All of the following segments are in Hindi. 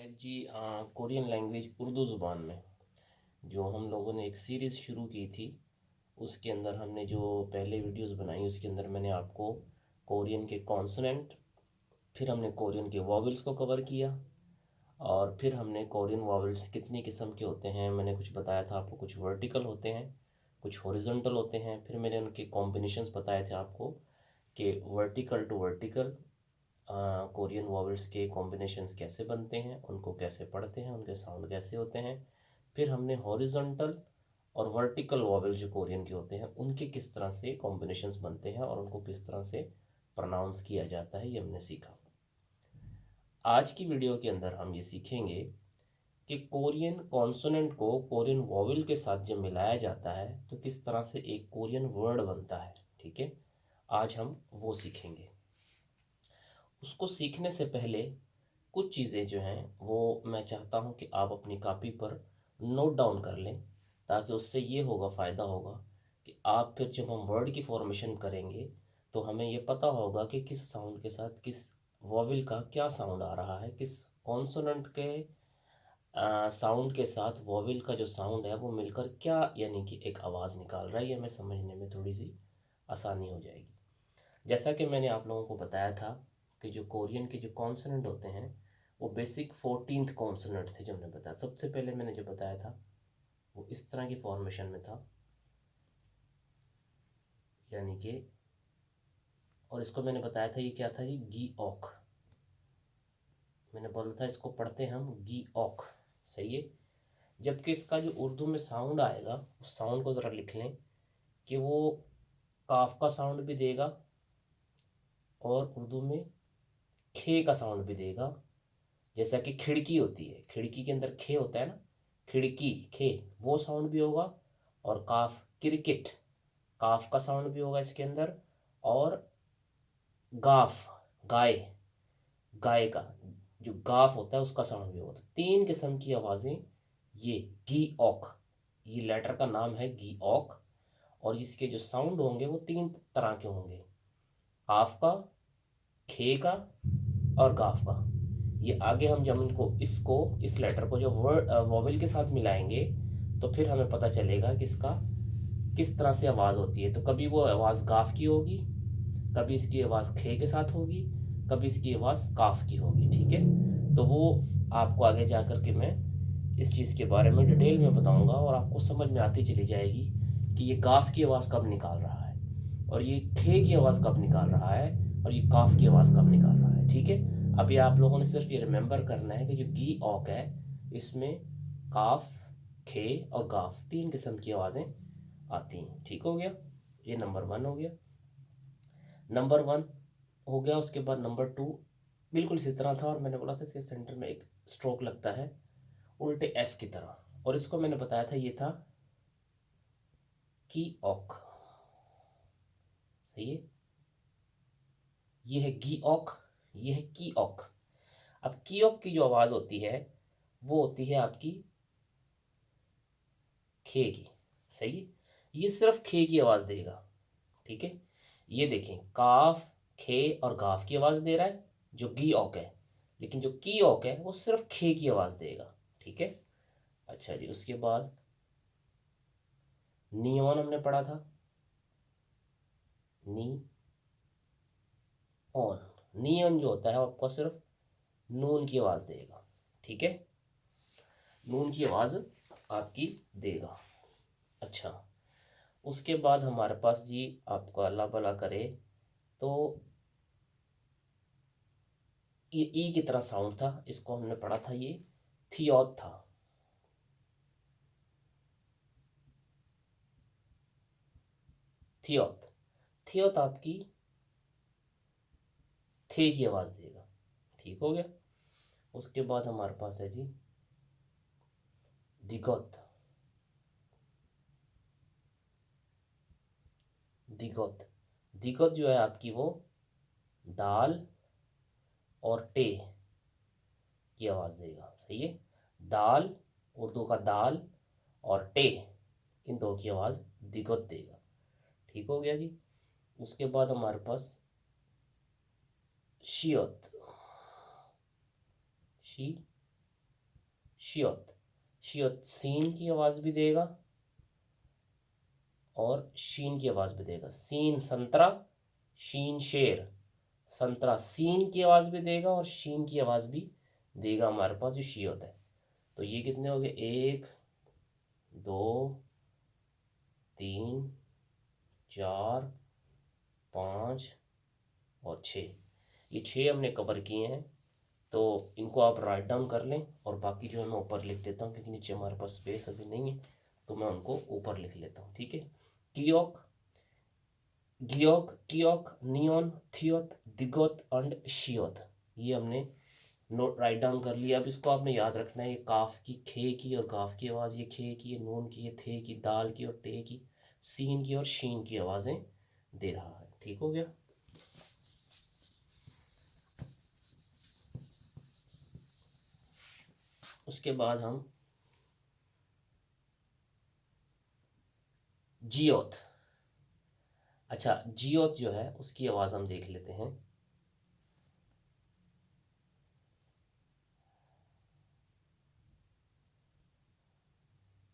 जी कोरियन लैंग्वेज उर्दू ज़ुबान में जो हम लोगों ने एक सीरीज़ शुरू की थी, उसके अंदर हमने जो पहले वीडियोस बनाई उसके अंदर मैंने आपको कोरियन के कॉन्सोनेंट, फिर हमने कोरियन के वॉवेल्स को कवर किया और फिर हमने कोरियन वॉवेल्स कितनी किस्म के होते हैं मैंने कुछ बताया था आपको। कुछ वर्टिकल होते हैं, कुछ हॉरिजॉन्टल होते हैं। फिर मैंने उनके कॉम्बिनेशंस बताए थे आपको कि vertical to vertical Korean vowels के कॉम्बिनेशंस कैसे बनते हैं, उनको कैसे पढ़ते हैं, उनके साउंड कैसे होते हैं। फिर हमने हॉरिजॉन्टल और वर्टिकल वॉवेल जो कोरियन के होते हैं उनके किस तरह से कॉम्बिनेशंस बनते हैं और उनको किस तरह से प्रोनाउंस किया जाता है, ये हमने सीखा। आज की वीडियो के अंदर हम ये सीखेंगे कि कोरियन कॉन्सोनेंट को कोरियन वॉवेल के साथ जब मिलाया जाता है तो किस तरह से एक कोरियन वर्ड बनता है। ठीक है, आज हम वो सीखेंगे। उसको सीखने से पहले कुछ चीज़ें जो हैं वो मैं चाहता हूँ कि आप अपनी कॉपी पर नोट डाउन कर लें, ताकि उससे ये होगा, फ़ायदा होगा कि आप फिर जब हम वर्ड की फॉर्मेशन करेंगे तो हमें ये पता होगा कि किस साउंड के साथ किस वॉवेल का क्या साउंड आ रहा है, किस कॉन्सोनेंट के साउंड के साथ वॉवेल का जो साउंड है वो मिलकर क्या यानी कि एक आवाज़ निकाल रहा है। ये हमें समझने में थोड़ी सी आसानी हो जाएगी। जैसा कि मैंने आप लोगों को बताया था कि जो कोरियन के जो कॉन्सोनेंट होते हैं वो बेसिक 14th कॉन्सोनेंट थे जो हमने बताया। सबसे पहले मैंने जो बताया था वो इस तरह की फॉर्मेशन में था, यानी कि, और इसको मैंने बताया था ये क्या था, ये गी ऑक। मैंने बोला था इसको पढ़ते हैं हम गी ऑक, सही है। जबकि इसका जो उर्दू में साउंड आएगा उस साउंड को ज़रा लिख लें कि वो काफ का साउंड भी देगा और उर्दू में खे का साउंड भी देगा। जैसा कि खिड़की होती है, खिड़की के अंदर खे होता है ना, खिड़की खे, वो साउंड भी होगा। और काफ क्रिकेट, काफ का साउंड भी होगा इसके अंदर। और गाफ, गाय, गाय का जो गाफ होता है उसका साउंड भी होगा। तो तीन किस्म की आवाज़ें ये गी ऑक, ये लेटर का नाम है गी ऑक, और इसके जो साउंड होंगे वो तीन तरह के होंगे, काफ का, खे का और गाफ का। ये आगे हम जब इनको इसको इस लेटर को जो वर्ड वॉवेल के साथ मिलाएंगे तो फिर हमें पता चलेगा कि इसका किस तरह से आवाज़ होती है। तो कभी वो आवाज़ गाफ की होगी, कभी इसकी आवाज़ खे के साथ होगी, कभी इसकी आवाज़ काफ की होगी। ठीक है, तो वो आपको आगे जा कर के मैं इस चीज़ के बारे में डिटेल में बताऊंगा और आपको समझ में आती चली जाएगी कि ये गाफ की आवाज़ कब निकाल रहा है और ये खे की आवाज़ कब निकाल रहा है और ये काफ की आवाज़ कब निकाल रहा है। ठीक है, अभी आप लोगों ने सिर्फ ये रिमेंबर करना है कि जो गी ऑक है इसमें काफ, खे और गाफ तीन किस्म की आवाज़ें आती हैं। ठीक हो गया, ये नंबर वन हो गया। नंबर वन हो गया, उसके बाद नंबर टू बिल्कुल इसी तरह था और मैंने बोला था इसके सेंटर में एक स्ट्रोक लगता है उल्टे एफ की तरह, और इसको मैंने बताया था ये था की ऑक, सही है। ये है गी ऑक, ये है की ऑक। अब की ऑक की जो आवाज़ होती है वो होती है आपकी खे की, सही है। ये सिर्फ खे की आवाज़ देगा। ठीक है, ये देखें काफ, खे और गाफ की आवाज़ दे रहा है जो गी ऑक है, लेकिन जो की ऑक है वो सिर्फ खे की आवाज़ देगा। ठीक है, अच्छा जी, उसके बाद नियॉन हमने पढ़ा था, नी ऑन। नियॉन जो होता है वो आपको सिर्फ नून की आवाज़ देगा। ठीक है, नून की आवाज़ आपकी देगा। अच्छा, उसके बाद हमारे पास जी, आपको अल्लाह भला करे, तो ये ई की तरह साउंड था, इसको हमने पढ़ा था, ये थियोत था। थियोत, थियोत आपकी थे की आवाज़ देगा। ठीक हो गया, उसके बाद हमारे पास है जी दिगोत, दिगोत। दिगोत जो है आपकी वो दाल और टे की आवाज़ देगा, सही है। दाल, उर्दू का दाल और टे, इन दो की आवाज़ दिगोत देगा। ठीक हो गया जी, उसके बाद हमारे पास शियत, शी शियोत। शियोत सीन की आवाज़ भी देगा और शीन की आवाज़ भी देगा। सीन संतरा, शीन शेर। संतरा सीन की आवाज़ भी देगा और शीन की आवाज़ भी देगा हमारे पास जो शियोत है। तो ये कितने हो गए, 1 2 3 4 5 और 6। ये 6 हमने कवर किए हैं। तो इनको आप राइट डाउन कर लें और बाकी जो है मैं ऊपर लिख देता हूँ क्योंकि नीचे हमारे पास स्पेस अभी नहीं है, तो मैं उनको ऊपर लिख लेता हूँ। ठीक है, कियोक, गियोक, कियोक, नियोन, थियोत, दिगोत एंड शियोत। ये हमने नोट राइट डाउन कर लिया। अब इसको आपने याद रखना है, ये काफ की खे की और गाफ की आवाज़, ये खे की, ये नून की, ये थे की, दाल की और टे की, सीन की और शीन की आवाज़ें दे रहा है। ठीक हो गया। उसके बाद हम जियोत। अच्छा, जियोत जो है उसकी आवाज़ हम देख लेते हैं।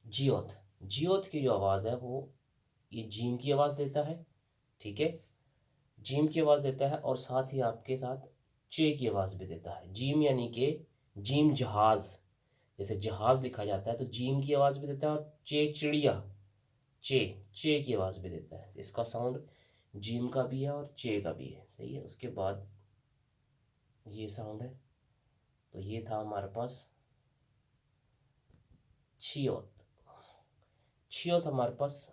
जियोत, जियोत की जो आवाज़ है वो ये जीम की आवाज़ देता है। ठीक है, जीम की आवाज़ देता है और साथ ही आपके साथ चे की आवाज़ भी देता है। जीम यानी कि जीम जहाज़, जैसे जहाज़ लिखा जाता है तो जीम की आवाज़ भी देता है, और चे चिड़िया, चे चे की आवाज़ भी देता है। इसका साउंड जीम का भी है और चे का भी है। सही है। उसके बाद ये साउंड है, तो ये था हमारे पास छियोत। छियोत हमारे पास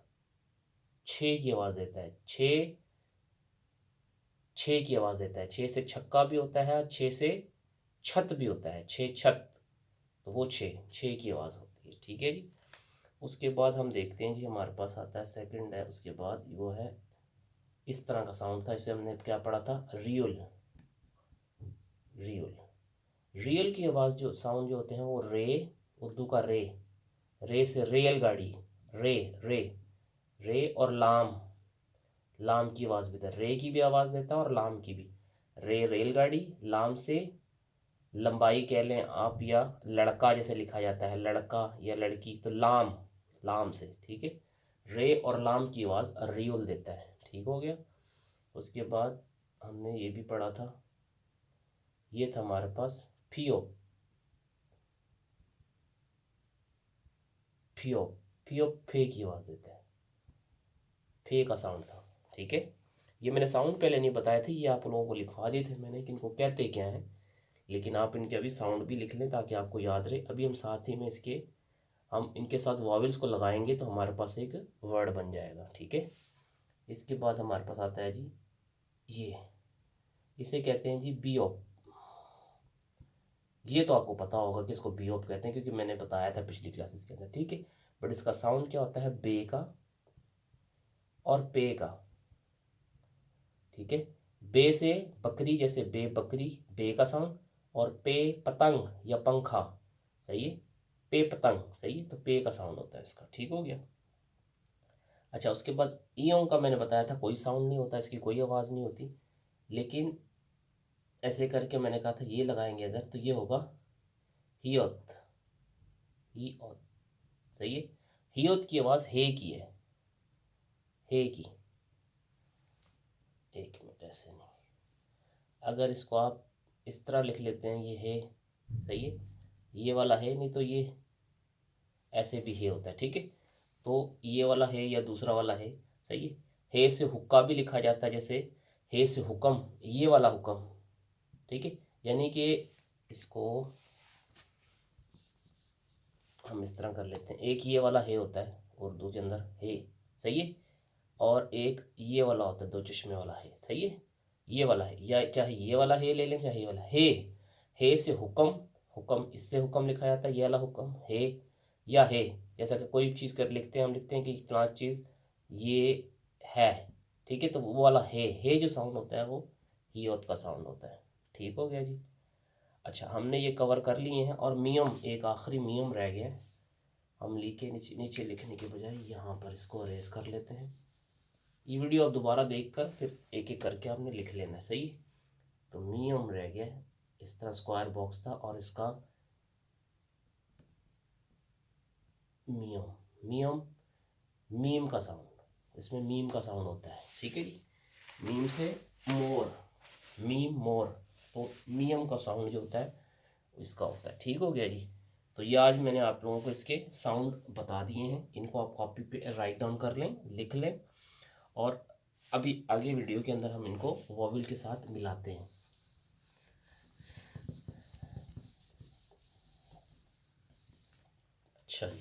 छे की आवाज़ देता है। छे, छे की आवाज़ देता है। छे से छक्का भी होता है और छे से छत भी होता है। छे छत, तो वो छे छे की आवाज़ होती है। ठीक है जी। उसके बाद हम देखते हैं जी, हमारे पास आता है सेकंड है। उसके बाद वो है इस तरह का साउंड था, इसे हमने क्या पढ़ा था, रियल। रियल, रियल की आवाज़ जो साउंड जो होते हैं वो रे, उर्दू का रे, रे से रेलगाड़ी, रे रे रे, और लाम, लाम की आवाज़ भी देता है। रे की भी आवाज़ देता है और लाम की भी। रे रेलगाड़ी, लाम से लंबाई कह लें आप, या लड़का जैसे लिखा जाता है, लड़का या लड़की, तो लाम, लाम से। ठीक है, रे और लाम की आवाज़ रियल देता है। ठीक हो गया। उसके बाद हमने ये भी पढ़ा था, ये था हमारे पास फियो। फियो, फियो फे की आवाज़ देता है। फे का साउंड था। ठीक है, ये मैंने साउंड पहले नहीं बताए थे, ये आप लोगों को लिखवा दिए थे मैंने कि इनको कहते क्या हैं, लेकिन आप इनके अभी साउंड भी लिख लें ताकि आपको याद रहे। अभी हम साथ ही में इसके, हम इनके साथ वॉवेल्स को लगाएंगे तो हमारे पास एक वर्ड बन जाएगा। ठीक है, इसके बाद हमारे पास आता है जी ये, इसे कहते हैं जी बीओप। ये तो आपको पता होगा कि इसको बीओप कहते हैं क्योंकि मैंने बताया था पिछली क्लासेस के अंदर। ठीक है, बट इसका साउंड क्या होता है, बे का और पे का। ठीक है, बे से बकरी, जैसे बे बकरी, बे का साउंड, और पे पतंग या पंखा। सही है, पे पतंग, सही है, तो पे का साउंड होता है इसका। ठीक हो गया। अच्छा, उसके बाद ईयों का मैंने बताया था कोई साउंड नहीं होता, इसकी कोई आवाज़ नहीं होती, लेकिन ऐसे करके मैंने कहा था ये लगाएंगे अगर तो ये होगा हियोत, हियोत। सही है, हियोत की आवाज़ हे की है, हे की। एक मिनट, ऐसे नहीं, अगर इसको आप इस तरह लिख लेते हैं, ये हे, सही है, ये वाला है, नहीं तो ये ऐसे भी हे होता है। ठीक है, तो ये वाला है या दूसरा वाला है, सही है। हे से हुक्का भी लिखा जाता है, जैसे हे से हुक्म, ये वाला हुक्म। ठीक है, यानी कि इसको हम इस तरह कर लेते हैं, एक ये वाला हे होता है उर्दू के अंदर, हे, सही है, और एक ये वाला होता है दो चश्मे वाला है, सही है, ये वाला है, या चाहे ये वाला हे ले लें चाहे ये वाला हे से हुक्म, हुक्म इससे हुक्म लिखा जाता है, ये वाला हुक्म हे, या हे, जैसा कि कोई चीज़ कर लिखते हैं, हम लिखते हैं कि फलां चीज़ ये है। ठीक है, तो वो वाला हे जो साउंड होता है वो हियोत का साउंड होता है। ठीक हो गया जी। अच्छा, हमने ये कवर कर लिए हैं, और मियम, एक आखिरी मियम रह गया है। हम लिखे नीचे नीचे लिखने के बजाय यहाँ पर इसको अरेज कर लेते हैं। ये वीडियो आप दोबारा देखकर फिर एक एक करके आपने लिख लेना है, सही। तो मियम रह गया है, इस तरह स्क्वायर बॉक्स था और इसका मियम, मियम, मीम का साउंड, इसमें मीम का साउंड होता है, ठीक है जी। मीम से मोर, मीम मोर, तो मियम का साउंड जो होता है इसका होता है, ठीक हो गया जी। तो ये आज मैंने आप लोगों को इसके साउंड बता दिए हैं, इनको आप कॉपी पे राइट डाउन कर लें, लिख लें, और अभी आगे वीडियो के अंदर हम इनको वॉवेल के साथ मिलाते हैं। अच्छा जी,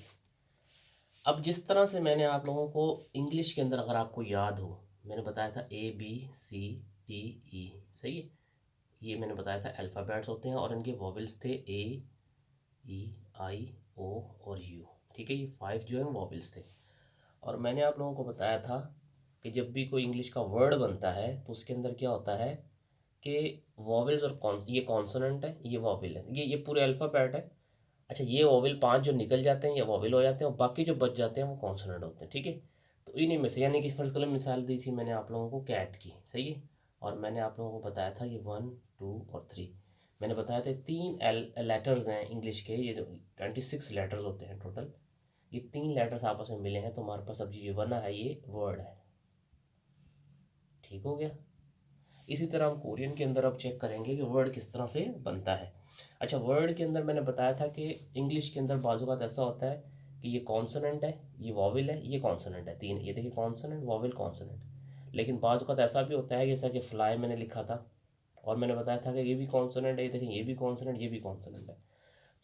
अब जिस तरह से मैंने आप लोगों को इंग्लिश के अंदर, अगर आपको याद हो, मैंने बताया था ABCDE, सही है, ये मैंने बताया था अल्फ़ाबेट्स होते हैं और इनके वॉवेल्स थे AEIO और U, ठीक है, ये 5 जो है वॉवेल्स थे। और मैंने आप लोगों को बताया था कि जब भी कोई इंग्लिश का वर्ड बनता है तो उसके अंदर क्या होता है कि वॉवेल्स और ये कॉन्सोनेंट है, ये वॉवेल है, ये पूरे अल्फ़ाबेट है। अच्छा, ये वॉवेल 5 जो निकल जाते हैं ये वॉवेल हो जाते हैं, और बाकी जो बच जाते हैं वो कॉन्सोनेंट होते हैं, ठीक है। तो इन्हीं में से, यानी कि फर्स्ट कलम मिसाल दी थी मैंने आप लोगों को कैट की, सही है, और मैंने आप लोगों को बताया था ये 1, 2 और 3, मैंने बताया था 3 लेटर्स हैं इंग्लिश के, ये जो 26 लेटर्स होते हैं टोटल, ये 3 लेटर्स आपस में मिले हैं तो हमारे पास अब जो ये बना है ये वर्ड है, ठीक हो गया। इसी तरह हम कोरियन के अंदर अब चेक करेंगे कि वर्ड किस तरह से बनता है। अच्छा, वर्ड के अंदर मैंने बताया था कि इंग्लिश के अंदर बाजू का ऐसा होता है कि ये कॉन्सोनेंट है, ये वॉवेल है, ये कॉन्सोनेंट है, 3, ये देखिए कॉन्सोनेंट वॉवेल कॉन्सोनेंट। लेकिन बाजू का ऐसा भी होता है जैसा कि फ्लाई मैंने लिखा था, और मैंने बताया था कि ये भी कॉन्सोनेंट है, ये देखिए ये भी कॉन्सोनेंट, ये भी कॉन्सोनेंट है।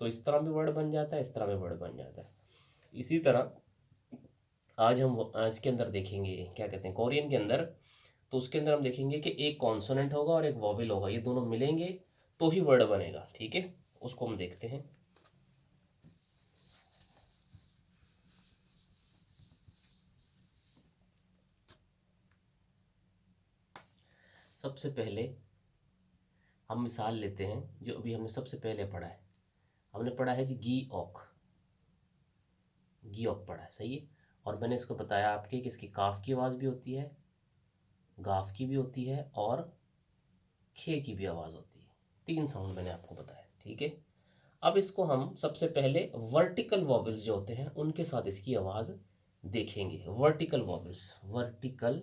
तो इस तरह भी वर्ड बन जाता है, इस तरह भी वर्ड बन जाता है। इसी तरह आज हम इसके अंदर देखेंगे, क्या कहते हैं, कोरियन के अंदर, तो उसके अंदर हम देखेंगे कि एक कॉन्सोनेंट होगा और एक वॉवेल होगा, ये दोनों मिलेंगे तो ही वर्ड बनेगा, ठीक है। उसको हम देखते हैं। सबसे पहले हम मिसाल लेते हैं जो अभी हमने सबसे पहले पढ़ा है, हमने पढ़ा है जी गी ऑक, गी ऑक पढ़ा है, सही है। और मैंने इसको बताया आपके कि इसकी काफ की आवाज़ भी होती है, गाफ की भी होती है, और खे की भी आवाज़ होती है, 3 साउंड मैंने आपको बताया, ठीक है। अब इसको हम सबसे पहले वर्टिकल वॉवेल्स जो होते हैं उनके साथ इसकी आवाज़ देखेंगे। वर्टिकल वॉवेल्स, वर्टिकल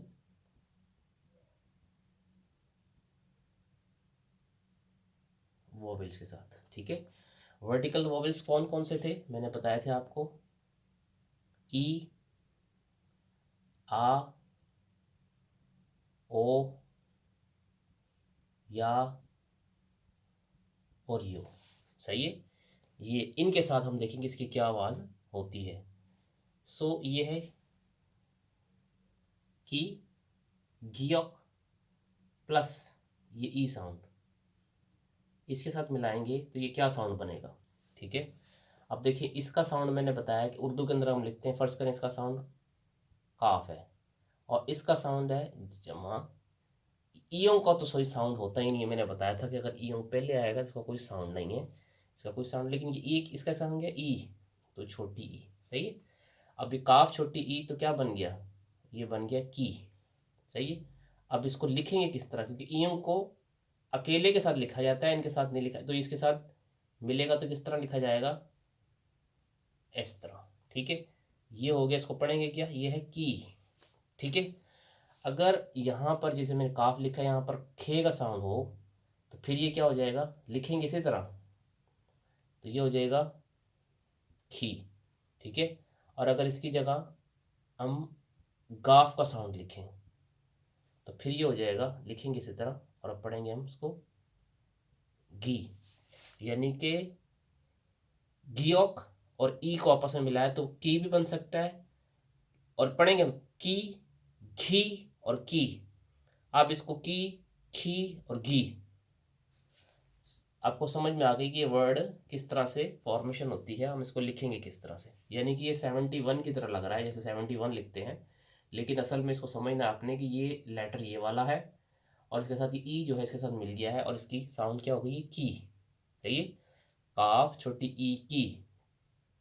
वॉवेल्स के साथ, ठीक है। वर्टिकल वॉवेल्स कौन कौन से थे मैंने बताए थे आपको, ई, आ, ओ, या और यू, सही है। ये इनके साथ हम देखेंगे इसकी क्या आवाज़ होती है। सो ये है कि गियोक प्लस ये ई साउंड, इसके साथ मिलाएंगे तो ये क्या साउंड बनेगा, ठीक है। अब देखिए इसका साउंड मैंने बताया कि उर्दू के अंदर हम लिखते हैं, फर्ज करें इसका साउंड काफ है, और इसका साउंड है जमा। ईयों का तो सही साउंड होता ही नहीं है, मैंने बताया था कि अगर ईयों पहले आएगा तो इसका कोई साउंड नहीं है, इसका कोई साउंड, लेकिन ये एक इसका साउंड है ई, तो छोटी ई, सही है। अब ये काफ छोटी ई तो क्या बन गया, ये बन गया की, सही है। अब इसको लिखेंगे किस तरह, क्योंकि ईयों को अकेले के साथ लिखा जाता है, इनके साथ नहीं लिखा, तो इसके साथ मिलेगा तो किस तरह लिखा जाएगा, इस तरह, ठीक है। ये हो गया, इसको पढ़ेंगे क्या, ये है की, ठीक है। अगर यहाँ पर जैसे मैंने काफ लिखा है, यहाँ पर खे का साउंड हो तो फिर ये क्या हो जाएगा, लिखेंगे इसी तरह, तो ये हो जाएगा खी, ठीक है। और अगर इसकी जगह हम गाफ का साउंड लिखें तो फिर ये हो जाएगा, लिखेंगे इसी तरह, और अब पढ़ेंगे हम इसको घी, यानी कि घियोक और ई को आपस में मिलाया तो की भी बन सकता है, और पढ़ेंगे हम की, घी और की। आप इसको की, खी और घी, आपको समझ में आ गई कि ये वर्ड किस तरह से फॉर्मेशन होती है, हम इसको लिखेंगे किस तरह से। यानी कि ये 71 की तरह लग रहा है, जैसे 71 लिखते हैं, लेकिन असल में इसको समझना आपने कि ये लेटर ये वाला है, और इसके साथ ये ई जो है इसके साथ मिल गया है, और इसकी साउंड क्या हो गई, की, सही है। काफ छोटी ई की,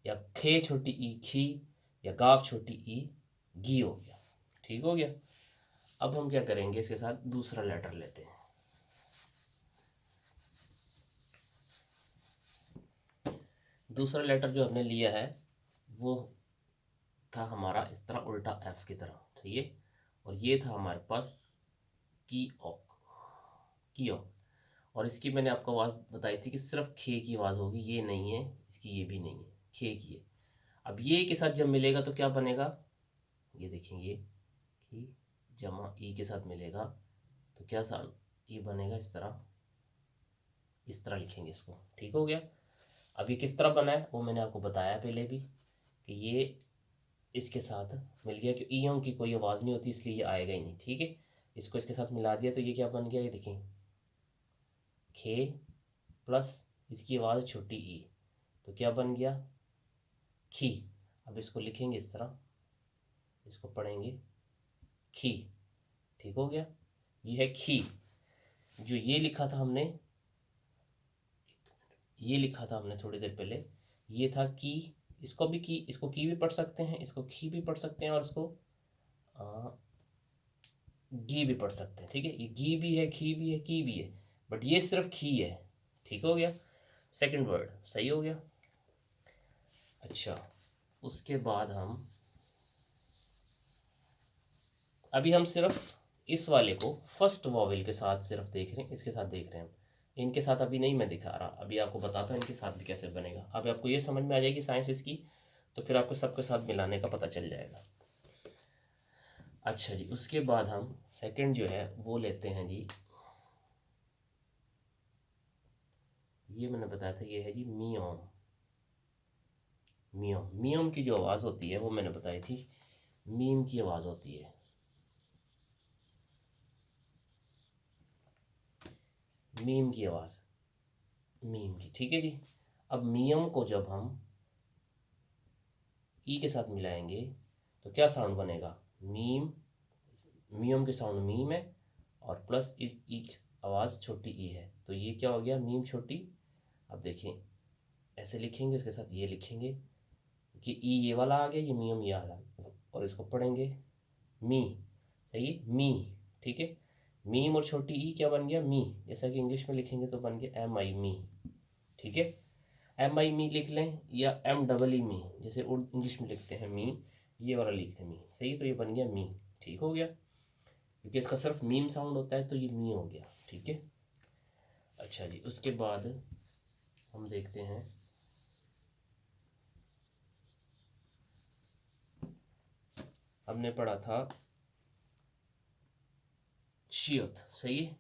या खे छोटी ई खी, या गाफ छोटी ई गी हो गया, ठीक हो गया। अब हम क्या करेंगे, इसके साथ दूसरा लेटर लेते हैं। दूसरा लेटर जो हमने लिया है वो था हमारा इस तरह उल्टा एफ की तरह, ठीक है। और ये था हमारे पास की ऑक, की ऑक। और इसकी मैंने आपको आवाज़ बताई थी कि सिर्फ खे की आवाज़ होगी, ये नहीं है इसकी, ये भी नहीं है, खे की है। अब ये के साथ जब मिलेगा तो क्या बनेगा, ये देखेंगे कि जमा ई के साथ मिलेगा तो क्या साउंड, ये बनेगा इस तरह, इस तरह लिखेंगे इसको, ठीक हो गया। अब ये किस तरह बना है वो मैंने आपको बताया पहले भी कि ये इसके साथ मिल गया, कि ईयों की कोई आवाज़ नहीं होती इसलिए ये आएगा ही नहीं, ठीक है। इसको इसके साथ मिला दिया तो ये क्या बन गया, ये देखें, खे प्लस इसकी आवाज़ छोटी ई, तो क्या बन गया, खी। अब इसको लिखेंगे इस तरह, इसको पढ़ेंगे खी, ठीक हो गया। ये है खी। जो ये लिखा था हमने, ये लिखा था हमने थोड़ी देर पहले, ये था की। इसको भी की, इसको की भी पढ़ सकते हैं, इसको खी भी पढ़ सकते हैं, और इसको गी भी पढ़ सकते हैं, ठीक है। ये गी भी है, खी भी है, की भी है, बट ये सिर्फ खी है, ठीक हो गया। सेकंड वर्ड सही हो गया। अच्छा, उसके बाद हम अभी हम सिर्फ इस वाले को फर्स्ट वॉवेल के साथ सिर्फ देख रहे हैं, इसके साथ देख रहे हैं हम, इनके साथ अभी नहीं मैं दिखा रहा, अभी आपको बताता हूँ इनके साथ भी कैसे बनेगा। अब आपको ये समझ में आ जाएगी साइंस इसकी, तो फिर आपको सबके साथ मिलाने का पता चल जाएगा। अच्छा जी, उसके बाद हम सेकंड जो है वो लेते हैं जी, ये मैंने बताया था, ये है जी मियोम। मियोम, मियोम की जो आवाज़ होती है वो मैंने बताई थी, मीम की आवाज़ होती है, मीम की आवाज़, मीम की, ठीक है जी। अब मियम को जब हम ई के साथ मिलाएंगे तो क्या साउंड बनेगा, मीम। मियम के साउंड मीम है, और प्लस इस ई की आवाज़ छोटी ई है, तो ये क्या हो गया, मीम छोटी। अब देखें, ऐसे लिखेंगे, उसके साथ ये लिखेंगे कि ई ये वाला आ गया, ये मियम ये वाला, और इसको पढ़ेंगे मी, सही है, मी, ठीक है। मीम और छोटी ई क्या बन गया, मी। जैसा कि इंग्लिश में लिखेंगे तो बन गया एम आई मी, ठीक है। एम आई मी लिख लें, या एम डबल ई मी, जैसे इंग्लिश में लिखते हैं मी, ये वाला लिखते हैं मी, सही। तो ये बन गया मी, ठीक हो गया, क्योंकि इसका सिर्फ मीम साउंड होता है तो ये मी हो गया, ठीक है। अच्छा जी, उसके बाद हम देखते हैं, हमने पढ़ा था शियोत, सही है,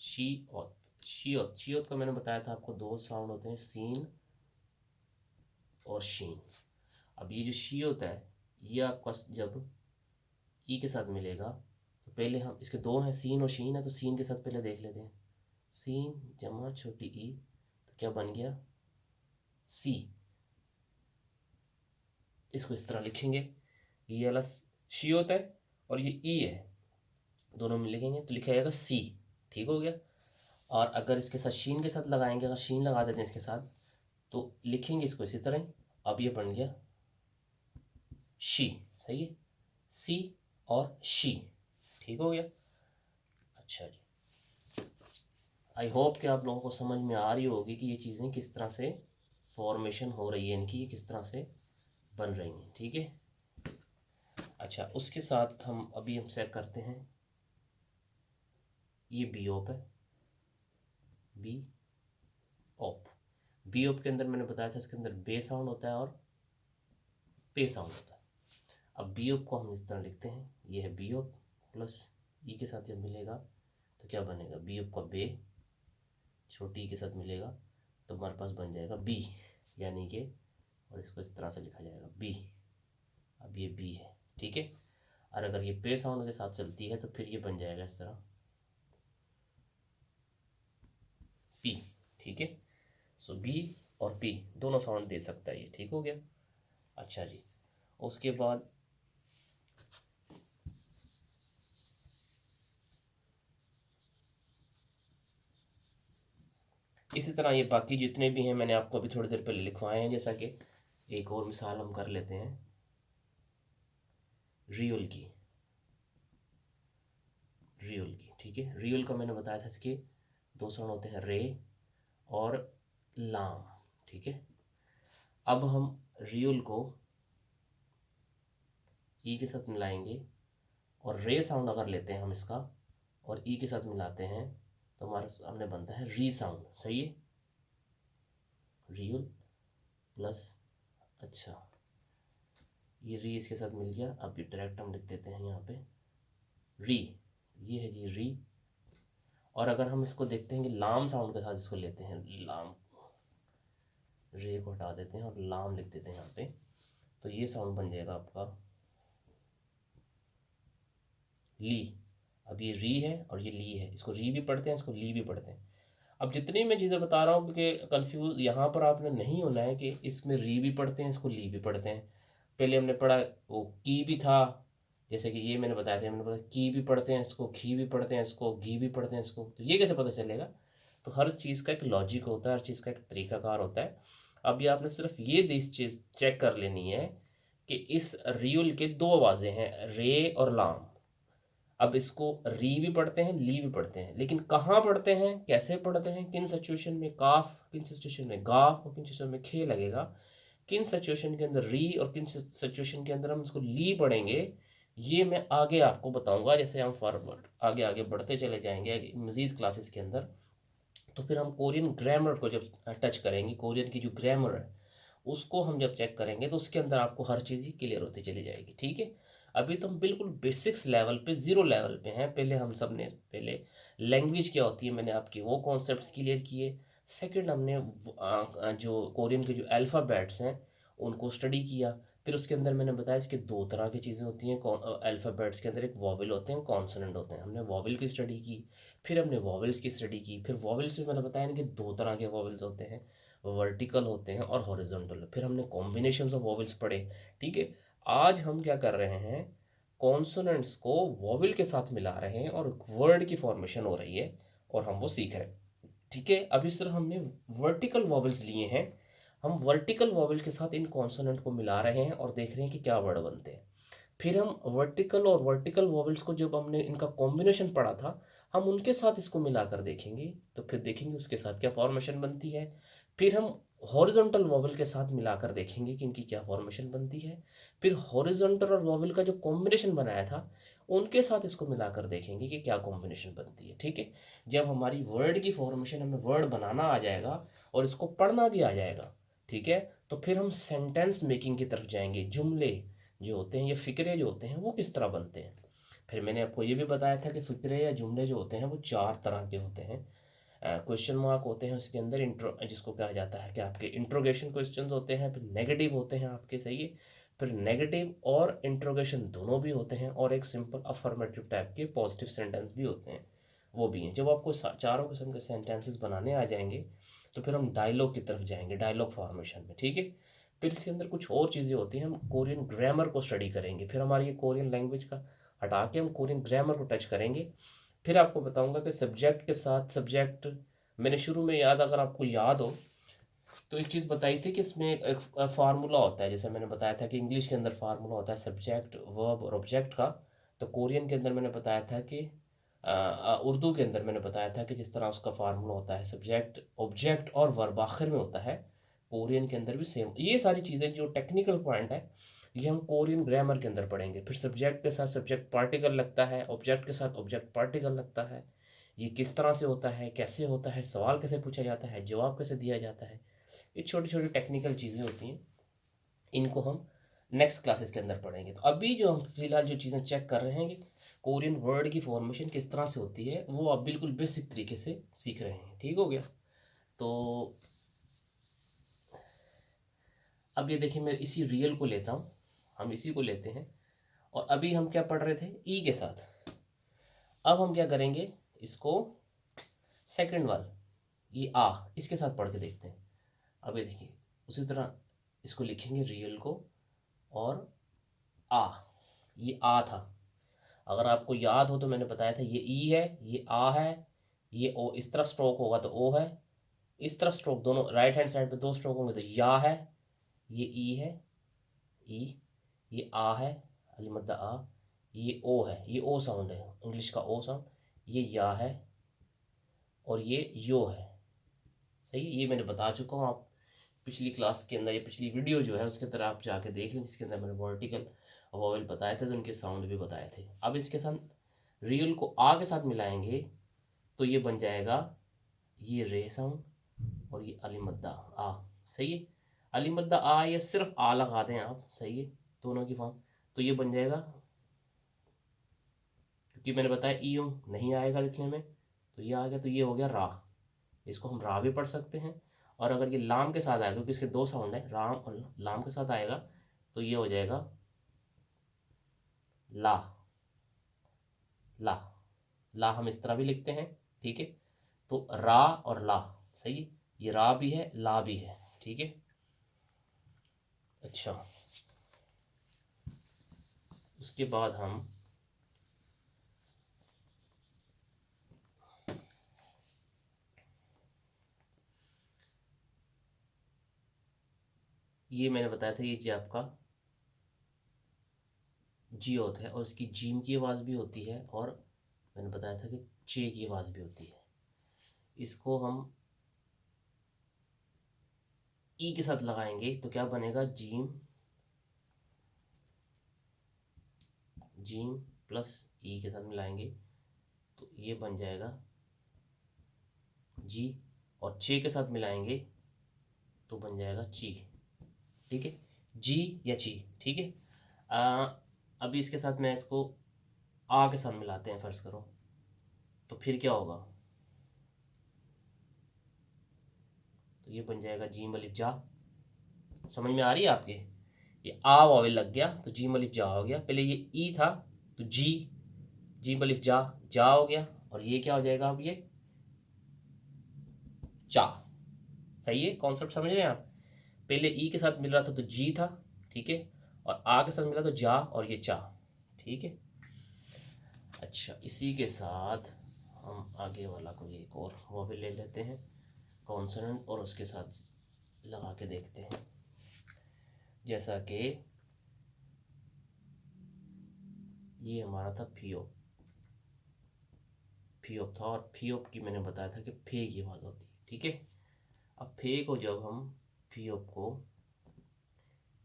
शीओत, शियोत। शियोत का मैंने बताया था आपको, दो साउंड होते हैं, सीन और शीन। अब ये जो शियोत है, ये आपका जब ई के साथ मिलेगा तो पहले हम, इसके दो हैं, सीन और शीन है, तो सीन के साथ पहले देख लेते हैं, सीन जमा छोटी ई, तो क्या बन गया, सी। इसको इस तरह लिखेंगे, ये वाला शी होता है और ये ई है, दोनों में लिखेंगे तो लिखा जाएगा सी, ठीक हो गया। और अगर इसके साथ शीन के साथ लगाएंगे, अगर शीन लगा देते हैं इसके साथ, तो लिखेंगे इसको इसी तरह ही। अब ये बन गया शी, सही है, सी और शी, ठीक हो गया। अच्छा जी, आई होप कि आप लोगों को समझ में आ रही होगी कि ये चीज़ें किस तरह से फॉर्मेशन हो रही है इनकी, ये किस तरह से बन रही हैं, ठीक है। अच्छा, उसके साथ हम अभी हम चेक करते हैं, ये बी ओप है, बी ओप। बी ओप के अंदर मैंने बताया था इसके अंदर बे साउंड होता है और पे साउंड होता है। अब बी ओप को हम इस तरह लिखते हैं, ये है बी ओप, प्लस ई के साथ जब मिलेगा तो क्या बनेगा, बी ओप का बे छोटी ई के साथ मिलेगा तो हमारे पास बन जाएगा बी, यानी कि, और इसको इस तरह से लिखा जाएगा बी। अब ये बी है, ठीक है। और अगर ये पे साउंड के साथ चलती है तो फिर ये बन जाएगा इस तरह पी, ठीक है। सो बी और पी दोनों साउंड दे सकता है ये, ठीक हो गया। अच्छा जी, उसके बाद इसी तरह ये बाकी जितने भी हैं मैंने आपको अभी थोड़ी देर पहले लिखवाए हैं, जैसा कि एक और मिसाल हम कर लेते हैं रियल की, रियल की, ठीक है। रियल का मैंने बताया था, इसके दो साउंड होते हैं, रे और लाम, ठीक है। अब हम रियल को ई के साथ मिलाएंगे और रे साउंड अगर लेते हैं हम इसका और ई के साथ मिलाते हैं तो हमारे सामने बनता है री साउंड। सही है, रियल प्लस, अच्छा ये री इसके साथ मिल गया। अब ये डायरेक्ट हम लिख देते हैं यहाँ पे री, ये है जी री। और अगर हम इसको देखते हैं कि लाम साउंड के साथ इसको लेते हैं, लाम, रे को हटा देते हैं और लाम लिख देते हैं यहाँ पे, तो ये साउंड बन जाएगा आपका ली। अब ये री है और ये ली है, इसको री भी पढ़ते हैं, इसको ली भी पढ़ते हैं। अब जितनी मैं चीज़ें बता रहा हूँ कि कंफ्यूज यहाँ पर आपने नहीं होना है कि इसमें री भी पढ़ते हैं, इसको ली भी पढ़ते हैं। पहले हमने पढ़ा वो की भी था, जैसे कि ये मैंने बताया था, मैंने पढ़ा की भी पढ़ते हैं इसको, खी भी पढ़ते हैं इसको, घी भी पढ़ते हैं इसको, तो ये कैसे पता चलेगा? तो हर चीज़ का एक लॉजिक होता है, हर चीज़ का एक तरीकाकार होता है। अब ये आपने सिर्फ ये चीज़ चेक कर लेनी है कि इस रियल के दो आवाज़ें हैं, रे और लाम। अब इसको री भी पढ़ते हैं, ली भी पढ़ते हैं, लेकिन कहाँ पढ़ते हैं, कैसे पढ़ते हैं, किन सिचुएशन में काफ, किन सिचुएशन में गाफ और किन सिचुएशन में खे लगेगा, किन सिचुएशन के अंदर री और किन सिचुएशन के अंदर हम इसको ली पढ़ेंगे, ये मैं आगे आपको बताऊंगा। जैसे हम फॉरवर्ड आगे आगे बढ़ते चले जाएंगे मज़ीद क्लासेस के अंदर, तो फिर हम कोरियन ग्रामर को जब टच करेंगे, कोरियन की जो ग्रामर है उसको हम जब चेक करेंगे तो उसके अंदर आपको हर चीज़ ही क्लियर होती चली जाएगी। ठीक है, अभी तो हम बिल्कुल बेसिक्स लेवल पे, ज़ीरो लेवल पे हैं। पहले हम सब ने पहले लैंग्वेज क्या होती है मैंने आपके वो कॉन्सेप्ट्स क्लियर किए। सेकंड हमने जो कोरियन के जो अल्फ़ाबेट्स हैं उनको स्टडी किया। फिर उसके अंदर मैंने बताया इसके दो तरह की चीज़ें होती हैं अल्फ़ाबेट्स के अंदर, एक वॉवेल होते हैं, कॉन्सोनेंट होते हैं। हमने वॉवेल की स्टडी की, फिर हमने वॉवेल्स की स्टडी की। फिर वॉवेल्स में मैंने बताया इनके दो तरह के वॉवेल्स होते हैं, वर्टिकल होते हैं और हॉरिजॉन्टल। फिर हमने कॉम्बिनेशंस ऑफ वॉवेल्स पढ़े। ठीक है, आज हम क्या कर रहे हैं, कॉन्सोनेंट्स को वॉवेल के साथ मिला रहे हैं और वर्ड की फॉर्मेशन हो रही है और हम वो सीख रहे हैं। ठीक है, अभी सिर्फ हमने वर्टिकल वॉवेल्स लिए हैं, हम वर्टिकल वॉवेल के साथ इन कॉन्सोनेंट को मिला रहे हैं और देख रहे हैं कि क्या वर्ड बनते हैं। फिर हम वर्टिकल और वर्टिकल वॉवेल्स को जब हमने इनका कॉम्बिनेशन पढ़ा था, हम उनके साथ इसको मिलाकर देखेंगे तो फिर देखेंगे उसके साथ क्या फॉर्मेशन बनती है। फिर हम हॉरिजॉन्टल वॉवेल के साथ मिलाकर देखेंगे कि इनकी क्या फॉर्मेशन बनती है। फिर हॉरिजॉन्टल और वॉवेल का जो कॉम्बिनेशन बनाया था उनके साथ इसको मिलाकर देखेंगे कि क्या कॉम्बिनेशन बनती है। ठीक है, जब हमारी वर्ड की फॉर्मेशन, हमें वर्ड बनाना आ जाएगा और इसको पढ़ना भी आ जाएगा, ठीक है, तो फिर हम सेंटेंस मेकिंग की तरफ जाएंगे। जुमले जो होते हैं, ये फ़िक्रे जो होते हैं वो किस तरह बनते हैं। फिर मैंने आपको ये भी बताया था कि फ़िक्रे या जुमले जो होते हैं वो चार तरह के होते हैं। क्वेश्चन मार्क होते हैं उसके अंदर, इंट्रो जिसको कहा जाता है कि आपके इंट्रोगेशन क्वेश्चंस होते हैं, फिर नेगेटिव होते हैं आपके, सही है, फिर नेगेटिव और इंट्रोगेशन दोनों भी होते हैं, और एक सिंपल अफर्मेटिव टाइप के पॉजिटिव सेंटेंस भी होते हैं, वो भी हैं। जब आपको चारों किस्म के सेंटेंसेस बनाने आ जाएंगे तो फिर हम डायलॉग की तरफ जाएंगे, डायलॉग फॉर्मेशन में। ठीक है, फिर इसके अंदर कुछ और चीज़ें होती हैं, हम कोरियन ग्रामर को स्टडी करेंगे। फिर हमारी ये कोरियन लैंग्वेज का हटा के हम कोरियन ग्रामर को टच करेंगे। फिर आपको बताऊंगा कि सब्जेक्ट के साथ सब्जेक्ट, मैंने शुरू में याद, अगर आपको याद हो तो एक चीज़ बताई थी कि इसमें एक फार्मूला होता है। जैसे मैंने बताया था कि इंग्लिश के अंदर फार्मूला होता है सब्जेक्ट, वर्ब और ऑब्जेक्ट का, तो कोरियन के अंदर मैंने बताया था कि उर्दू के अंदर मैंने बताया था कि जिस तरह उसका फार्मूला होता है सब्जेक्ट, ऑब्जेक्ट और वर्ब आखिर में होता है, कोरियन के अंदर भी सेम। ये सारी चीज़ें जो टेक्निकल पॉइंट है ये हम कोरियन ग्रामर के अंदर पढ़ेंगे। फिर सब्जेक्ट के साथ सब्जेक्ट पार्टिकल लगता है, ऑब्जेक्ट के साथ ऑब्जेक्ट पार्टिकल लगता है, ये किस तरह से होता है, कैसे होता है, सवाल कैसे पूछा जाता है, जवाब कैसे दिया जाता है, ये छोटी छोटी टेक्निकल चीज़ें होती हैं, इनको हम नेक्स्ट क्लासेस के अंदर पढ़ेंगे। तो अभी जो हम फिलहाल जो चीज़ें चेक कर रहे हैं कि कोरियन वर्ड की फॉर्मेशन किस तरह से होती है, वो आप बिल्कुल बेसिक तरीके से सीख रहे हैं। ठीक हो गया, तो अब ये देखिए मैं इसी रियल को लेता हूँ, हम इसी को लेते हैं, और अभी हम क्या पढ़ रहे थे ई के साथ। अब हम क्या करेंगे, इसको सेकंड वाल, ये आ, इसके साथ पढ़ के देखते हैं। अब ये देखिए उसी तरह इसको लिखेंगे रियल को, और आ, ये आ था, अगर आपको याद हो तो मैंने बताया था ये ई है, ये आ है, ये ओ, इस तरफ स्ट्रोक होगा तो ओ है, इस तरफ स्ट्रोक, दोनों राइट हैंड साइड पे दो स्ट्रोक होंगे तो या है, ये ई है, ई, ये आ है, अली मद्दा आ, ये ओ है, ये ओ साउंड है, इंग्लिश का ओ साउंड, ये या है, और ये यो है। सही है, ये मैंने बता चुका हूँ, आप पिछली क्लास के अंदर, ये पिछली वीडियो जो है उसके अंदर आप जाके देख लें, जिसके अंदर मैंने वर्टिकल वॉवेल बताए थे तो उनके साउंड भी बताए थे। अब इसके साथ रियल को आ के साथ मिलाएंगे तो ये बन जाएगा ये रे साउंड और ये अलीमद्दा आ। सही है, अलीमद्दा आ या सिर्फ आ लगा दें आप, सही है, दोनों की फॉर्म। तो ये बन जाएगा, क्योंकि मैंने बताया ई नहीं आएगा लिखने में, तो ये आ गया, तो ये हो गया रा। इसको हम रा भी पढ़ सकते हैं। और अगर ये लाम के साथ आएगा, क्योंकि इसके दो साउंड है, राम और लाम के साथ आएगा, तो ये हो जाएगा ला। ला, ला हम इस तरह भी लिखते हैं, ठीक है। तो रा और ला, सही है, ये रा भी है ला भी है, ठीक है। अच्छा, उसके बाद हम ये मैंने बताया था, ये जी आपका जी होता है और इसकी जीम की आवाज़ भी होती है, और मैंने बताया था कि चे की आवाज़ भी होती है। इसको हम ई के साथ लगाएंगे तो क्या बनेगा, जीम, जीम प्लस ई के साथ मिलाएंगे तो ये बन जाएगा जी, और चे के साथ मिलाएंगे तो बन जाएगा ची, ठीक है, जी या ची, ठीक है। अभी इसके साथ मैं इसको आ के साथ मिलाते हैं, फर्ज करो, तो फिर क्या होगा, तो ये बन जाएगा जीम अलिफ जा। समझ में आ रही है आपके, ये आ वावेल लग गया तो जीम अलिफ जा हो गया। पहले ये ई था तो जी, जीम अलिफ जा, जा हो गया, और ये क्या हो जाएगा अब, ये चा। सही है, कॉन्सेप्ट समझ रहे हैं आप। पहले ई के साथ मिल रहा था तो जी था, ठीक है, और आ के साथ मिला तो जा और ये चा, ठीक है। अच्छा, इसी के साथ हम आगे वाला को एक और वो भी ले लेते हैं कॉन्सोनेंट, और उसके साथ लगा के देखते हैं। जैसा कि ये हमारा था फियोप, फियोप था, और फियोप की मैंने बताया था कि फे की आवाज़ होती है, ठीक है। अब फे को जब हम फियोप को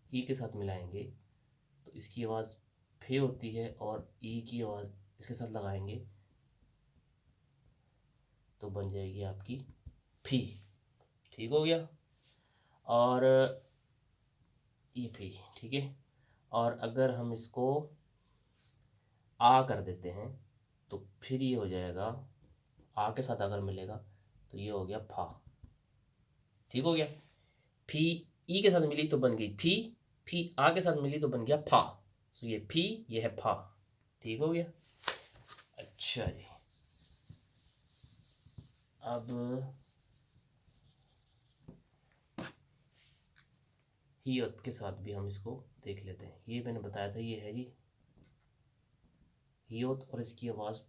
ई के साथ मिलाएंगे तो इसकी आवाज़ फे होती है, और ई की आवाज़ इसके साथ लगाएंगे तो बन जाएगी आपकी फी, ठीक हो गया। और ये फी, ठीक है। और अगर हम इसको आ कर देते हैं तो फिर ये हो जाएगा, आ के साथ अगर मिलेगा तो ये हो गया फा, ठीक हो गया। फी ई के साथ मिली तो बन गई फी, फी आ के साथ मिली तो बन गया फा, तो ये फी ये है फा, ठीक हो गया। अच्छा जी, अब हियत के साथ भी हम इसको देख लेते हैं। ये मैंने बताया था, ये है जी हियत, और इसकी आवाज़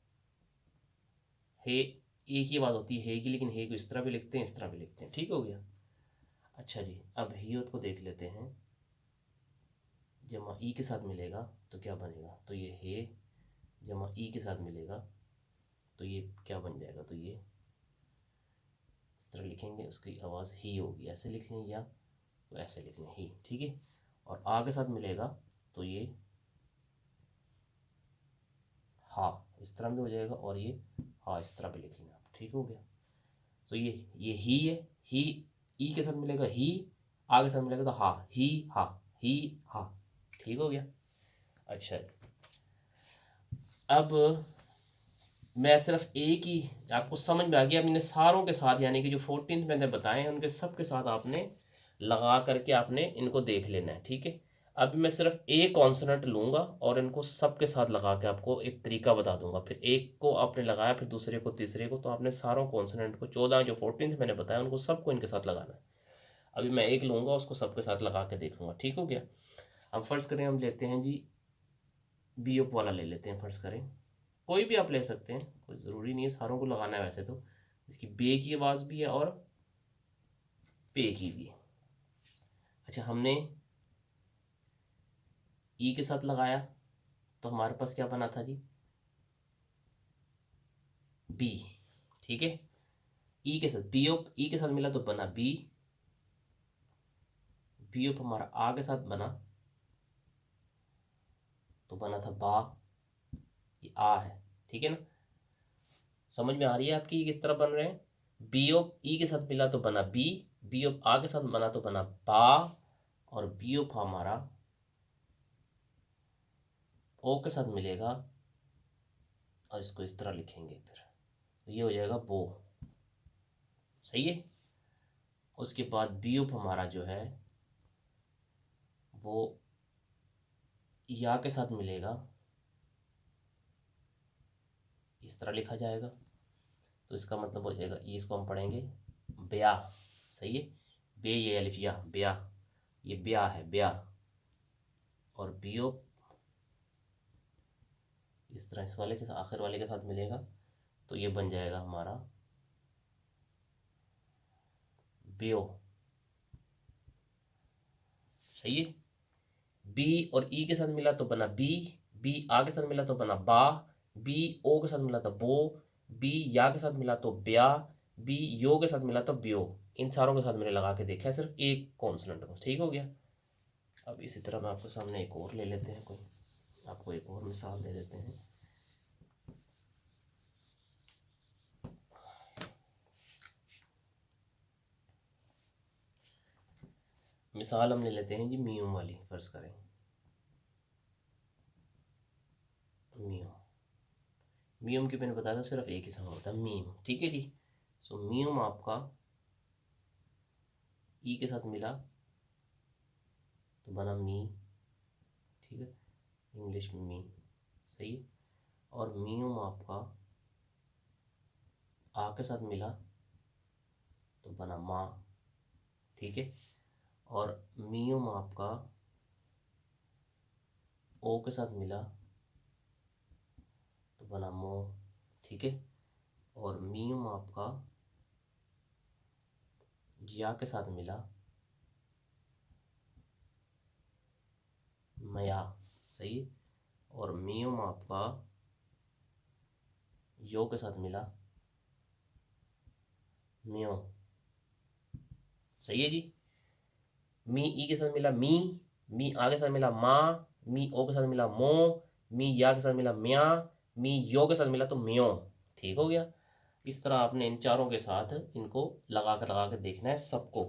हे, एक ही आवाज़ होती है हे की, लेकिन हे को इस तरह भी लिखते हैं इस तरह भी लिखते हैं, ठीक हो गया। अच्छा जी, अब हियत को देख लेते हैं। जमा ई के साथ मिलेगा तो क्या बनेगा, तो ये हे जमा ई के साथ मिलेगा तो ये क्या बन जाएगा, तो ये इस तरह लिखेंगे, उसकी आवाज़ ही होगी, ऐसे लिख लें या तो ऐसे लिख लें ही, ठीक है। और आ के साथ मिलेगा तो ये हा, इस तरह भी हो जाएगा, और ये हा इस तरह भी लिख लेंगे आप, ठीक हो गया। तो ये ही है, ही ई के साथ मिलेगा ही, आ के साथ मिलेगा तो हा, ही हा, ही हा, ठीक हो गया। अच्छा, अब मैं सिर्फ एक ही, आपको समझ में आ गया, मैंने सारों के साथ, यानी कि जो 14 मैंने बताए हैं उनके सब के साथ आपने लगा करके आपने इनको देख लेना है, ठीक है। अब मैं सिर्फ एक कॉन्सोनेंट लूँगा और इनको सब के साथ लगा के आपको एक तरीका बता दूंगा, फिर एक को आपने लगाया फिर दूसरे को तीसरे को, तो आपने सारों कॉन्सोनेंट को 14 जो 14 मैंने बताया उनको सबको इनके साथ लगाना है। अभी मैं एक लूँगा उसको सबके साथ लगा के देखूंगा, ठीक हो गया। अब फर्ज करें हम लेते हैं जी बी ओप वाला ले लेते हैं, फर्ज करें कोई भी आप ले सकते हैं, कोई ज़रूरी नहीं है सारों को लगाना है, वैसे तो इसकी बे की आवाज़ भी है और पे की भी। अच्छा, हमने ई के साथ लगाया तो हमारे पास क्या बना था जी, बी, ठीक है। ई के साथ बी ओप ई के साथ मिला तो बना बी, बी ओप हमारा आ के साथ बना तो बना था बा, ये आ है, ठीक है ना। समझ में आ रही है आपकी ये किस तरह बन रहे हैं। बी ऑफ ई के साथ मिला तो बना बी, बी ऑफ आ के साथ बना तो बना बा, और बी ऑफ हमारा ओ के साथ मिलेगा और इसको इस तरह लिखेंगे, फिर तो ये हो जाएगा बो, सही है। उसके बाद बी ऑफ हमारा जो है वो या के साथ मिलेगा, इस तरह लिखा जाएगा, तो इसका मतलब हो जाएगा ये, इसको हम पढ़ेंगे ब्याह, सही है। बे ये अलिफ या ब्याह, ये ब्याह है ब्याह, और बी ऑफ इस तरह इस वाले के साथ आखिर वाले के साथ मिलेगा, तो ये बन जाएगा हमारा ब्यो, सही है। बी और ई के साथ मिला तो बना बी, बी आ के साथ मिला तो बना बा, बी ओ के साथ मिला तो बो, बी या के साथ मिला तो ब्या, बी यो के साथ मिला तो ब्यो। इन चारों के साथ मैंने लगा के देखा है सिर्फ एक कॉन्सोनेंट को, ठीक हो गया। अब इसी तरह मैं आपके सामने एक और ले लेते हैं, कोई आपको एक और मिसाल दे देते हैं। मिसाल हम ले लेते हैं जी मियोम वाली, फर्ज करें मियोम। मियोम की मैंने बताया था सिर्फ एक ही साउंड होता है मीम, ठीक है जी। सो मियोम आपका ई के साथ मिला तो बना मी, ठीक है, इंग्लिश में मी, सही है। और मियोम आपका आ के साथ मिला तो बना माँ, ठीक है। और मियोम आपका ओ के साथ मिला तो बना मो, ठीक है। और मियोम आपका या के साथ मिला मया, सही है। और मियोम आपका यो के साथ मिला म्यो, सही है जी। मी ई के साथ मिला मी आ के साथ मिला माँ, मी ओ के साथ मिला मो, मी या के साथ मिला म्या, मी यो के साथ मिला तो म्यो, ठीक हो गया। इस तरह आपने इन चारों के साथ इनको लगा कर देखना है सबको,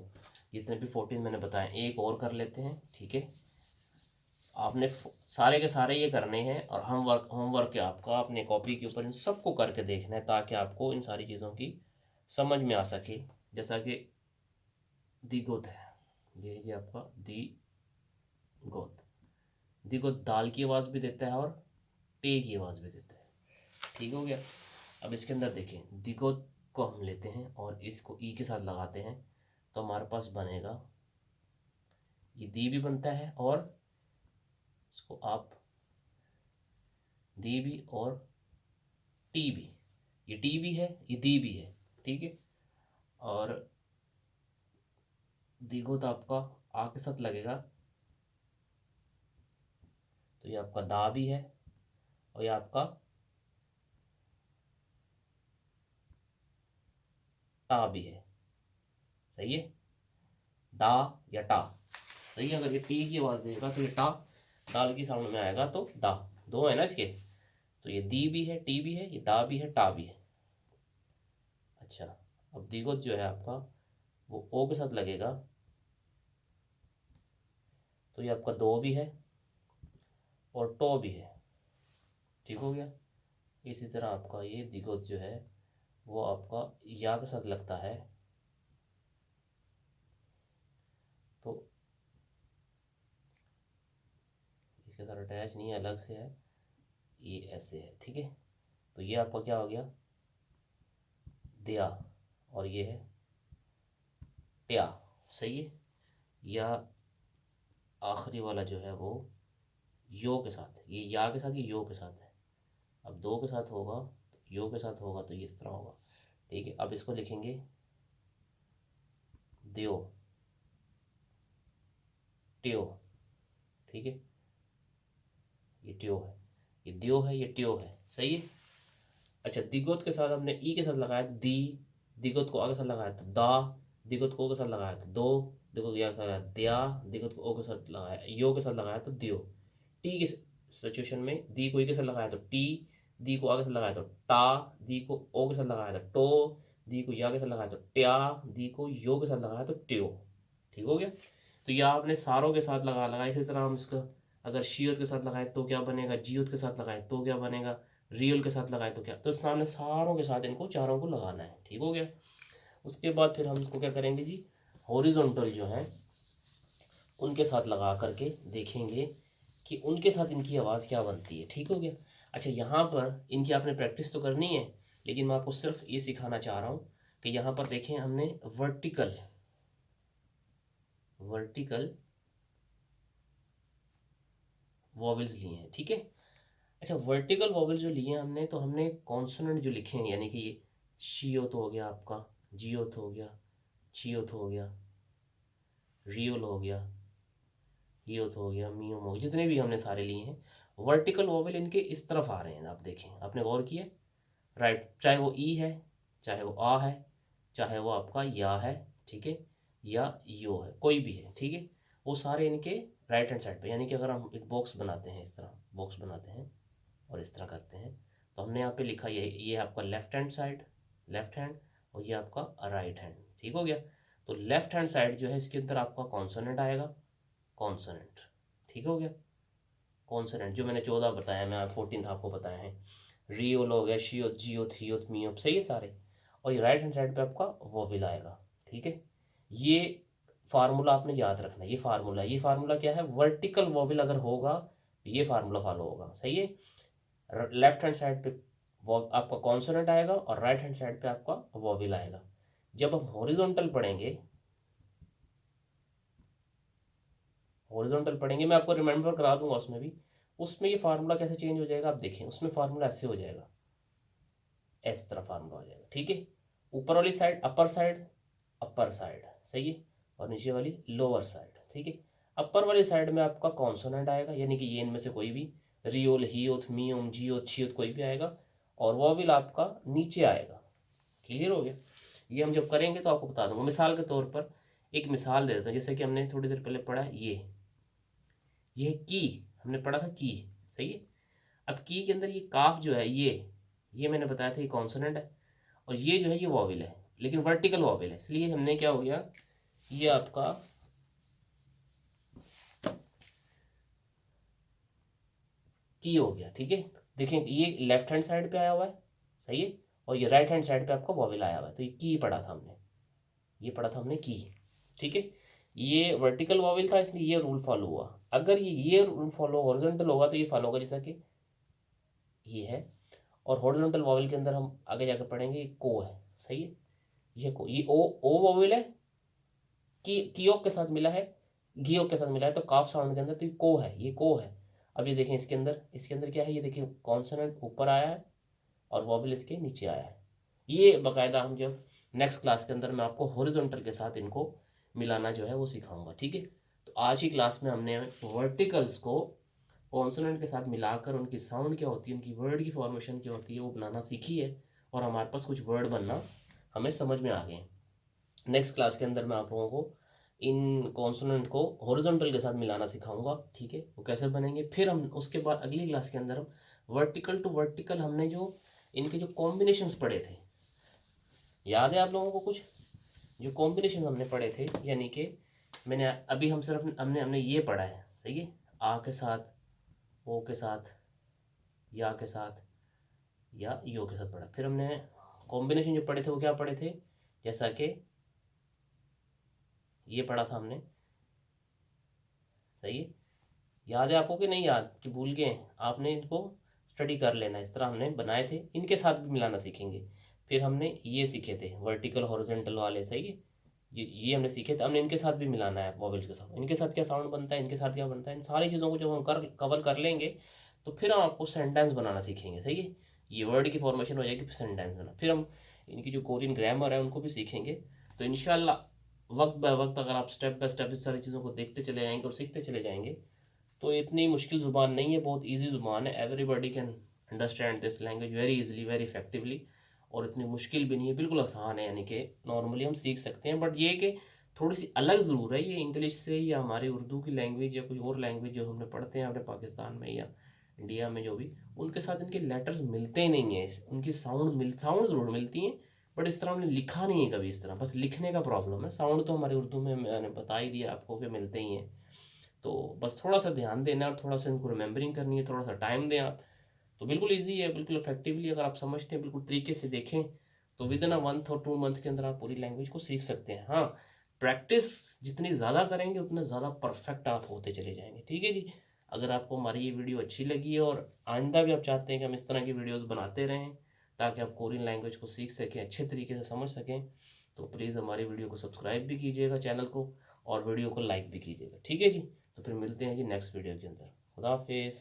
जितने भी 14 मैंने बताए। एक और कर लेते हैं, ठीक है। आपने सारे के सारे ये करने हैं, और होमवर्क है आपका अपने कॉपी के ऊपर इन सबको करके देखना है, ताकि आपको इन सारी चीज़ों की समझ में आ सके। जैसा कि दिगोत है, ये जी आपका दिगोत, दिगोत दाल की आवाज़ भी देता है और टे की आवाज़ भी देता है, ठीक हो गया। अब इसके अंदर देखें, दिगोत को हम लेते हैं और इसको ई के साथ लगाते हैं, तो हमारे पास बनेगा ये दी भी बनता है, और इसको आप दी भी और टी भी, ये टी भी है ये दी भी है, ठीक है। और दिगोत आपका आ के साथ लगेगा तो ये आपका दा भी है, और ये आपका टा भी है, सही है। डा या टा, सही है। अगर ये टी की आवाज़ देगा तो ये टा, दाल की साउंड में आएगा तो दा, दो है ना इसके, तो ये दी भी है टी भी है, ये दा भी है टा भी है। अच्छा, अब दिगोत जो है आपका वो ओ के साथ लगेगा तो ये आपका दो भी है और टो भी है, ठीक हो गया। इसी तरह आपका ये दिगोत जो है वो आपका या के साथ लगता है तो इसके साथ अटैच नहीं है, अलग से है, ये ऐसे है, ठीक है। तो ये आपका क्या हो गया दिया, और ये है ट्या, सही है। या आखिरी वाला जो है वो यो के साथ, ये या के साथ, ये यो के साथ है। अब दो के साथ होगा तो यो के साथ होगा तो ये इस तरह होगा, ठीक है। अब इसको लिखेंगे द्यो, ट्यो, ठीक है। ये ट्यो है, ये द्यो है, ये ट्यो है, सही है। अच्छा, दिगोत के साथ हमने ई के साथ लगाया तो दी, दिगोत को आ के साथ लगाया तो दा, दिगोत को ओ के साथ लगाया तो दो, दिगोत को या के साथ लगाया दिया, दिगोत को ओ के साथ लगाया यो के साथ लगाया तो दियो। टी के सिचुएशन में दी को ई के साथ लगाया तो टी, दी को आ के साथ लगाया तो टा, दी को ओ के साथ लगाया तो टो, दी को या के साथ लगाया तो ट्या, दी को यो के साथ लगाया तो ट्यो। ठीक हो गया। तो या आपने सारों के साथ लगा इसी तरह हम इसका अगर शीयत के साथ लगाए तो क्या बनेगा, जियोत के साथ लगाए तो क्या बनेगा, रियल के साथ लगाए तो क्या। तो इस नाम ने सारों के साथ इनको चारों को लगाना है। ठीक हो गया। उसके बाद फिर हम इसको क्या करेंगे जी, हॉरिजॉन्टल जो है उनके साथ लगा करके देखेंगे कि उनके साथ इनकी आवाज़ क्या बनती है। ठीक हो गया। अच्छा, यहाँ पर इनकी आपने प्रैक्टिस तो करनी है, लेकिन मैं आपको सिर्फ ये सिखाना चाह रहा हूँ कि यहाँ पर देखें हमने वर्टिकल वॉवेल्स लिए हैं। ठीक है। अच्छा, वर्टिकल वॉवेल जो लिए हमने, तो हमने कॉन्सोनेंट जो लिखे हैं, यानी कि ये शीयोत हो गया आपका, जियोत हो गया, चियोत हो गया, रियोल हो गया, हियोत हो गया, मियोम हो गया, जितने भी हमने सारे लिए हैं वर्टिकल वॉवेल इनके इस तरफ आ रहे हैं। आप देखें, आपने गौर किया, राइट। चाहे वो ई है, चाहे वो आ है, चाहे वो आपका या है, ठीक है, या यो है, कोई भी है, ठीक है, वो सारे इनके राइट हैंड साइड पे। यानी कि अगर हम एक बॉक्स बनाते हैं, इस तरह बॉक्स बनाते हैं और इस तरह करते हैं, तो हमने यहाँ पे लिखा ये आपका left hand side, left hand, और ये आपका राइट हैंड। ठीक हो गया। तो लेफ्ट हैंड साइड जो है इसके अंदर आपका कॉन्सोनेंट आएगा, कॉन्सोनेंट। ठीक हो गया। कॉन्सोनेंट जो मैंने 14 बताया, मैं 14 आपको बताया है, रियोल हो गया, शियोत, जियोत, हियोत, मियोत, सही है सारे। और ये राइट हैंड साइड पे आपका वोविल आएगा। ठीक है। ये फार्मूला आपने याद रखना, ये फार्मूला क्या है, वर्टिकल वोविल अगर होगा ये फार्मूला फॉलो होगा। सही है। लेफ्ट हैंड साइड पे आपका कॉन्सोनेंट आएगा और राइट हैंड साइड पे आपका वोविल आएगा। जब हम हॉरिजॉन्टल पढ़ेंगे, मैं आपको रिमेंबर करा दूंगा उसमें भी, उसमें ये फार्मूला कैसे चेंज हो जाएगा आप देखें। उसमें फार्मूला ऐसे हो जाएगा, इस तरह फार्मूला हो जाएगा। ठीक है। ऊपर वाली साइड अपर साइड, सही है, और नीचे वाली लोअर साइड। ठीक है। अपर वाली साइड में आपका कॉन्सोनेंट आएगा, यानी कि ये इनमें से कोई भी, रियोल, हियोथ, मियोम, जियोथ, छियोथ, कोई भी आएगा, और वोविल आपका नीचे आएगा। क्लियर हो गया। ये हम जब करेंगे तो आपको बता दूंगा। मिसाल के तौर पर एक मिसाल दे देता हूँ, जैसे कि हमने थोड़ी देर पहले पढ़ा, ये की हमने पढ़ा था की, सही है। अब की के अंदर ये काफ जो है, ये मैंने बताया था ये कॉन्सोनेंट है, और ये जो है ये वॉवेल है, लेकिन वर्टिकल वॉवेल है, इसलिए हमने क्या हो गया, ये आपका की हो गया। ठीक है। देखें, ये लेफ्ट हैंड साइड पे आया हुआ है, सही है, और ये राइट हैंड साइड पे आपका वॉवेल आया हुआ है, तो ये की पढ़ा था हमने, ये पढ़ा था हमने की। ठीक है। ये वर्टिकल वॉवेल था, इसलिए ये रूल फॉलो हुआ। अगर ये रूल फॉलो हॉरिजॉन्टल होगा तो ये फॉलो होगा, जैसा कि ये है। और हॉरिजॉन्टल वॉवेल के अंदर हम आगे जाकर पढ़ेंगे, को है, सही है, ये ओ वोवेल है, कीओ के साथ मिला है, घीओ के साथ मिला है, तो काफ साउंड के अंदर तो ये को है। अब ये देखें, इसके अंदर क्या है, ये देखिए कॉन्सोनेंट ऊपर आया है और वोवेल इसके नीचे आया है। ये बाकायदा हम जब नेक्स्ट क्लास के अंदर मैं आपको हॉरिजॉन्टल के साथ इनको मिलाना जो है वो सिखाऊंगा। ठीक है। तो आज की क्लास में हमने वर्टिकल्स को कॉन्सोनेंट के साथ मिलाकर उनकी साउंड क्या होती है, उनकी वर्ड की फॉर्मेशन क्या होती है, वो बनाना सीखी है, और हमारे पास कुछ वर्ड बनना हमें समझ में आ गए हैं। नेक्स्ट क्लास के अंदर मैं आप लोगों को इन कॉन्सोनेंट को हॉरिजॉन्टल के साथ मिलाना सिखाऊंगा। ठीक है। वो कैसे बनेंगे, फिर हम उसके बाद अगली क्लास के अंदर हम वर्टिकल टू वर्टिकल हमने जो इनके जो कॉम्बिनेशंस पढ़े थे, याद है आप लोगों को कुछ जो कॉम्बिनेशन हमने पढ़े थे, यानी कि मैंने अभी हम सिर्फ हमने ये पढ़ा है, सही है, आ के साथ, ओ के साथ, या के साथ, या यो के साथ पढ़ा। फिर हमने कॉम्बिनेशन जो पढ़े थे वो क्या पढ़े थे, जैसा कि ये पढ़ा था हमने, सही है, याद है आपको कि नहीं याद, कि भूल गए, आपने इनको स्टडी कर लेना। इस तरह हमने बनाए थे, इनके साथ भी मिलाना सीखेंगे। फिर हमने ये सीखे थे वर्टिकल हॉरिजॉन्टल वाले, सही है, ये हमने सीखे थे, हमने इनके साथ भी मिलाना है वॉवेल्स के साथ, इनके साथ क्या साउंड बनता है, इनके साथ क्या बनता है, इन सारी चीज़ों को जब हम कवर कर लेंगे तो फिर हम आपको सेंटेंस बनाना सीखेंगे। सही है। ये वर्ड की फॉर्मेशन हो जाएगी, फिर सेंटेंस बना, फिर हम इनकी जो कोरियन ग्रामर है उनको भी सीखेंगे। तो इंशाल्लाह वक्त बाय वक्त अगर आप स्टेप बाय स्टेप इस सारी चीज़ों को देखते चले जाएंगे और सीखते चले जाएंगे, तो इतनी मुश्किल ज़ुबान नहीं है, बहुत इजी ज़ुबान है। Everybody can understand this language very easily, very effectively, और इतनी मुश्किल भी नहीं है, बिल्कुल आसान है, यानी कि नॉर्मली हम सीख सकते हैं। बट ये कि थोड़ी सी अलग ज़रूर है ये इंग्लिश से, या हमारी उर्दू की लैंग्वेज, या कोई और लैंग्वेज जो हमने पढ़ते हैं अपने पाकिस्तान में या इंडिया में जो भी, उनके साथ इनके लेटर्स मिलते नहीं हैं, उनकी साउंड ज़रूर मिलती हैं, बट इस तरह हमने लिखा नहीं है कभी इस तरह, बस लिखने का प्रॉब्लम है। साउंड तो हमारी उर्दू में मैंने बता ही दिया आपको कि मिलते ही हैं। तो बस थोड़ा सा ध्यान देना और थोड़ा सा इनको रिमेंबरिंग करनी है, थोड़ा सा टाइम दें आप, तो बिल्कुल ईजी है, बिल्कुल इफेक्टिवली अगर आप समझते हैं, बिल्कुल तरीके से देखें, तो विद इन अ 1 और 2 मंथ के अंदर आप पूरी लैंग्वेज को सीख सकते हैं। हाँ, प्रैक्टिस जितनी ज़्यादा करेंगे उतना ज़्यादा परफेक्ट आप होते चले जाएंगे। ठीक है जी। अगर आपको हमारी ये वीडियो अच्छी लगी है और आइंदा भी आप चाहते हैं कि हम इस तरह की वीडियोज़ बनाते रहें ताकि आप कोरियन लैंग्वेज को सीख सकें, अच्छे तरीके से समझ सकें, तो प्लीज़ हमारी वीडियो को सब्सक्राइब भी कीजिएगा चैनल को, और वीडियो को लाइक भी कीजिएगा। ठीक है जी। तो फिर मिलते हैं जी नेक्स्ट वीडियो के अंदर। खुदा हाफिज़।